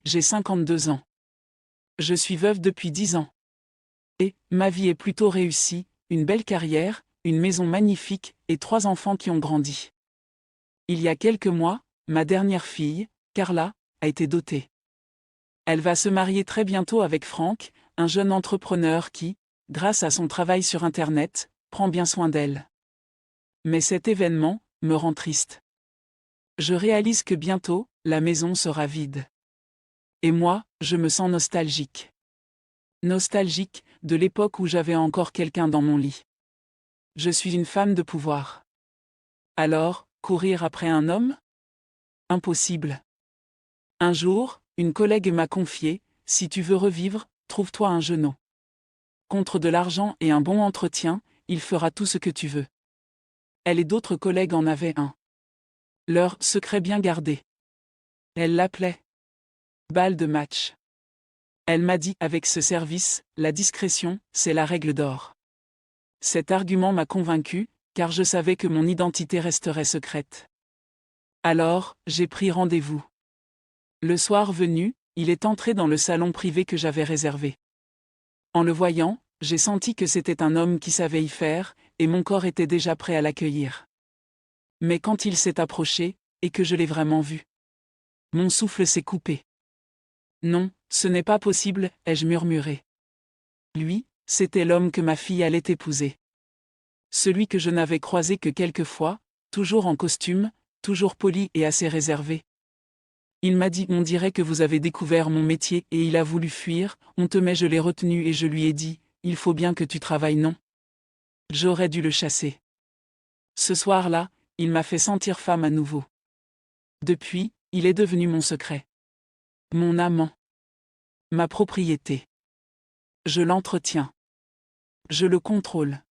j'ai 52 ans. Je suis veuve depuis 10 ans. Et, ma vie est plutôt réussie, une belle carrière, une maison magnifique, et 3 enfants qui ont grandi. Il y a quelques mois, ma dernière fille, Carla, a été dotée. Elle va se marier très bientôt avec Franck, un jeune entrepreneur qui, grâce à son travail sur Internet, prend bien soin d'elle. Mais cet événement me rend triste. Je réalise que bientôt, la maison sera vide. Et moi, je me sens nostalgique. Nostalgique de l'époque où j'avais encore quelqu'un dans mon lit. Je suis une femme de pouvoir. Alors, courir après un homme? Impossible. Un jour, une collègue m'a confié, si tu veux revivre, trouve-toi un genou. Contre de l'argent et un bon entretien, il fera tout ce que tu veux. Elle et d'autres collègues en avaient un. Leur secret bien gardé. Elle l'appelait balle de match. Elle m'a dit, avec ce service, la discrétion, c'est la règle d'or. Cet argument m'a convaincu, car je savais que mon identité resterait secrète. Alors, j'ai pris rendez-vous. Le soir venu, il est entré dans le salon privé que j'avais réservé. En le voyant, j'ai senti que c'était un homme qui savait y faire, et mon corps était déjà prêt à l'accueillir. Mais quand il s'est approché, et que je l'ai vraiment vu, mon souffle s'est coupé. Non, ce n'est pas possible, ai-je murmuré. Lui, c'était l'homme que ma fille allait épouser. Celui que je n'avais croisé que quelques fois, toujours en costume, toujours poli et assez réservé. Il m'a dit, on dirait que vous avez découvert mon métier, et il a voulu fuir, honte mais je l'ai retenu et je lui ai dit, il faut bien que tu travailles non. J'aurais dû le chasser. Ce soir-là, il m'a fait sentir femme à nouveau. Depuis, il est devenu mon secret. Mon amant. Ma propriété. Je l'entretiens. Je le contrôle.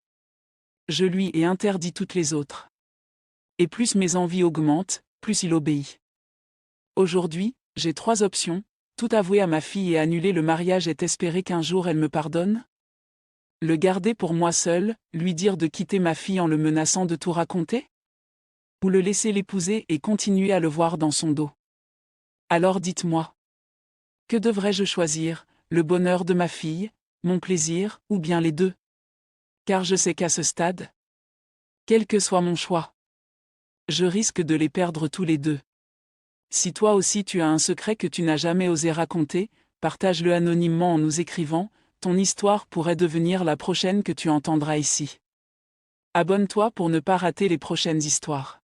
Je lui ai interdit toutes les autres. Et plus mes envies augmentent, plus il obéit. Aujourd'hui, j'ai 3 options, tout avouer à ma fille et annuler le mariage et espérer qu'un jour elle me pardonne. Le garder pour moi seul, lui dire de quitter ma fille en le menaçant de tout raconter? Ou le laisser l'épouser et continuer à le voir dans son dos? Alors dites-moi. Que devrais-je choisir, le bonheur de ma fille, mon plaisir, ou bien les deux? Car je sais qu'à ce stade, quel que soit mon choix, je risque de les perdre tous les deux. Si toi aussi tu as un secret que tu n'as jamais osé raconter, partage-le anonymement en nous écrivant, ton histoire pourrait devenir la prochaine que tu entendras ici. Abonne-toi pour ne pas rater les prochaines histoires.